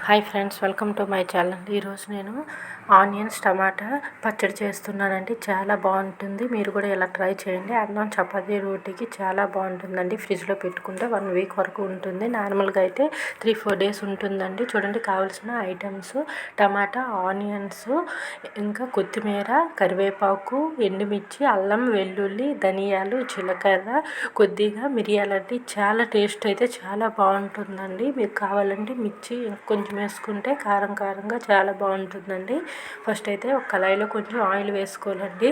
Hi friends, welcome to my channel. ఈరోజు నేను onions టమాటా పచ్చడి చేస్తున్నానండి. చాలా బాగుంటుంది. మీరు కూడా ఇలా ట్రై చేయండి. అన్నం చపాతీ రోటీకి చాలా బాగుంటుందండి. ఫ్రిడ్జ్లో పెట్టుకుంటే 1 వీక్ వరకు ఉంటుంది. నార్మల్గా అయితే 3-4 డేస్ ఉంటుందండి. చూడండి, కావాల్సిన ఐటమ్స్: టమాటా, ఆనియన్స్, ఇంకా కొత్తిమీర, కరివేపాకు, ఎండుమిర్చి, అల్లం, వెల్లుల్లి, ధనియాలు, జీలకర్ర, కొద్దిగా మిరియాలండి. చాలా టేస్ట్ అయితే చాలా బాగుంటుందండి. మీకు కావాలంటే మిర్చి కొంచెం వేసుకుంటే కారంగా చాలా బాగుంటుందండి. ఫస్ట్ అయితే ఒక కళాయిలో కొంచెం ఆయిల్ వేసుకోవాలండి.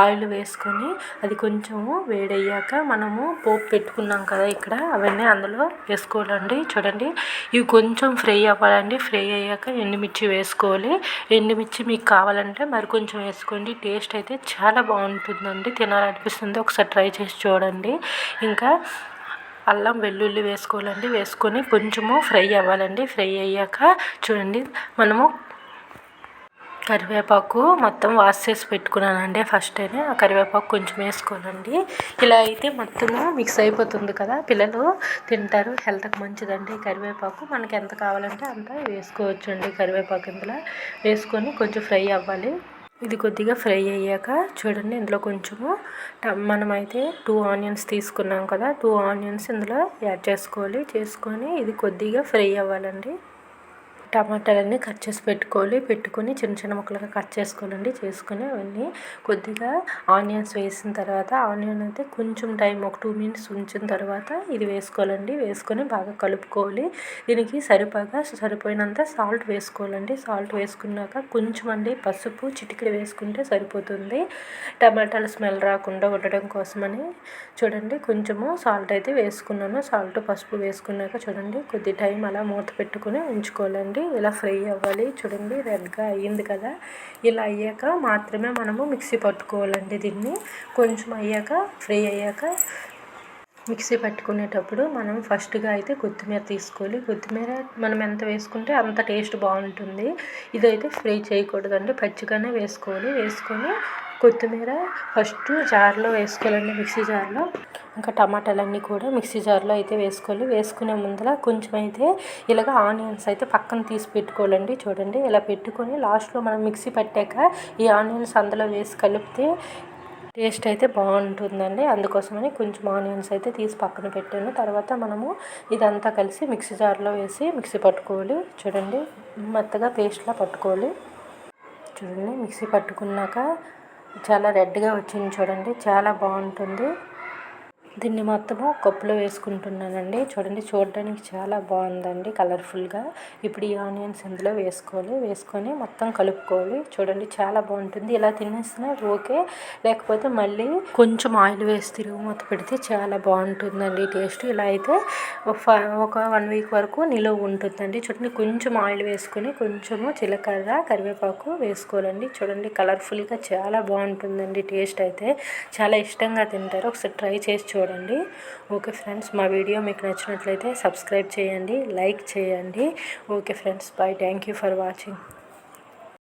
ఆయిల్ వేసుకొని అది కొంచెము వేడయ్యాక మనము పోపు పెట్టుకున్నాం కదా, ఇక్కడ అవన్నీ అందులో వేసుకోవాలండి. చూడండి, ఇవి కొంచెం ఫ్రై అవ్వాలండి. ఫ్రై అయ్యాక ఎండుమిర్చి వేసుకోవాలి. ఎండుమిర్చి మీకు కావాలంటే మరి కొంచెం వేసుకోండి. టేస్ట్ అయితే చాలా బాగుంటుందండి. తినాలనిపిస్తుంది. ఒకసారి ట్రై చేసి చూడండి. ఇంకా అల్లం వెల్లుల్లి వేసుకోవాలండి. వేసుకొని కొంచెము ఫ్రై అవ్వాలండి. ఫ్రై అయ్యాక చూడండి, మనము కరివేపాకు మొత్తం వాష్ చేసి పెట్టుకున్నానండి. ఫస్ట్ అయినా ఆ కరివేపాకు కొంచెం వేసుకోవాలండి. ఇలా అయితే మొత్తము మిక్స్ అయిపోతుంది కదా, పిల్లలు తింటారు. హెల్త్కి మంచిదండి కరివేపాకు. మనకి ఎంత కావాలంటే అంత వేసుకోవచ్చు అండి. కరివేపాకు ఇందులో వేసుకొని కొంచెం ఫ్రై అవ్వాలి. ఇది కొద్దిగా ఫ్రై అయ్యాక చూడండి, ఇందులో కొంచెము మనమైతే 2 ఆనియన్స్ తీసుకున్నాం కదా, 2 ఆనియన్స్ ఇందులో యాడ్ చేసుకోవాలి. చేసుకొని ఇది కొద్దిగా ఫ్రై అవ్వాలండి. టమాటాలన్నీ కట్ చేసి పెట్టుకొని చిన్న ముక్కలుగా కట్ చేసుకోవాలండి. చేసుకొని అవన్నీ కొద్దిగా ఆనియన్స్ వేసిన తర్వాత, ఆనియన్ అయితే కొంచెం టైం ఒక 2 మినిట్స్ ఉంచిన తర్వాత ఇది వేసుకోవాలండి. వేసుకొని బాగా కలుపుకోవాలి. దీనికి సరిపోయినంత సాల్ట్ వేసుకోవాలండి. సాల్ట్ వేసుకున్నాక కొంచెం అండి పసుపు చిటికెడు వేసుకుంటే సరిపోతుంది. టమాటాల స్మెల్ రాకుండా ఉండడం కోసమని చూడండి, కొంచెము సాల్ట్ అయితే వేసుకున్నాను. సాల్ట్ పసుపు వేసుకున్నాక చూడండి, కొద్ది టైం అలా మూత పెట్టుకొని ఉంచుకోవాలండి. ఇలా ఫ్రై అవ్వాలి. చూడండి, రెడ్గా అయ్యింది కదా. ఇలా అయ్యాక మాత్రమే మనము మిక్సీ పట్టుకోవాలండి. దీన్ని కొంచెం అయ్యాక ఫ్రై అయ్యాక మిక్సీ పట్టుకునేటప్పుడు మనం ఫస్ట్గా అయితే కొత్తిమీర తీసుకోవాలి. కొత్తిమీర మనం ఎంత వేసుకుంటే అంత టేస్ట్ బాగుంటుంది. ఇదైతే ఫ్రై చేయకూడదండి, పచ్చిగానే వేసుకోవాలి. వేసుకొని కొత్తిమీర ఫస్ట్ జార్లో వేసుకోవాలండి, మిక్సీ జార్లో. ఇంకా టమాటాలన్నీ కూడా మిక్సీ జార్లో అయితే వేసుకోవాలి. వేసుకునే ముందర కొంచెం అయితే ఇలాగ ఆనియన్స్ అయితే పక్కన తీసి పెట్టుకోవాలండి. చూడండి, ఇలా పెట్టుకొని లాస్ట్లో మనం మిక్సీ పట్టాక ఈ ఆనియన్స్ అందులో వేసి కలిపితే టేస్ట్ అయితే బాగుంటుందండి. అందుకోసమని కొంచెం ఆనియన్స్ అయితే తీసి పక్కన పెట్టాను. తర్వాత మనము ఇదంతా కలిసి మిక్సీ జార్లో వేసి మిక్సీ పట్టుకోవాలి. చూడండి, మెత్తగా పేస్ట్లా పట్టుకోవాలి. చూడండి, మిక్సీ పట్టుకున్నాక చాలా రెడ్గా వచ్చింది. చూడండి, చాలా బాగుంటుంది. దీన్ని మొత్తము కప్పులో వేసుకుంటున్నానండి. చూడండి, చూడడానికి చాలా బాగుందండి, కలర్ఫుల్గా. ఇప్పుడు ఈ ఆనియన్స్ ఇందులో వేసుకోవాలి. వేసుకొని మొత్తం కలుపుకోవాలి. చూడండి, చాలా బాగుంటుంది. ఇలా తినేసినా ఓకే, లేకపోతే మళ్ళీ కొంచెం ఆయిల్ వేసి తిరుగు మూత పెడితే చాలా బాగుంటుందండి టేస్ట్. ఇలా అయితే ఒక 1 వీక్ వరకు నిలువ ఉంటుందండి. చూడండి, కొంచెం ఆయిల్ వేసుకొని కొంచెము జీలకర్ర, కరివేపాకు వేసుకోవాలండి. చూడండి, కలర్ఫుల్గా చాలా బాగుంటుందండి. టేస్ట్ అయితే చాలా ఇష్టంగా తింటారు. ఒకసారి ట్రై చేసి చూడండి. ఓకే ఫ్రెండ్స్, మా వీడియో మీకు నచ్చినట్లయితే సబ్స్క్రైబ్ చేయండి, లైక్ చేయండి. Okay friends, bye. Thank you for watching.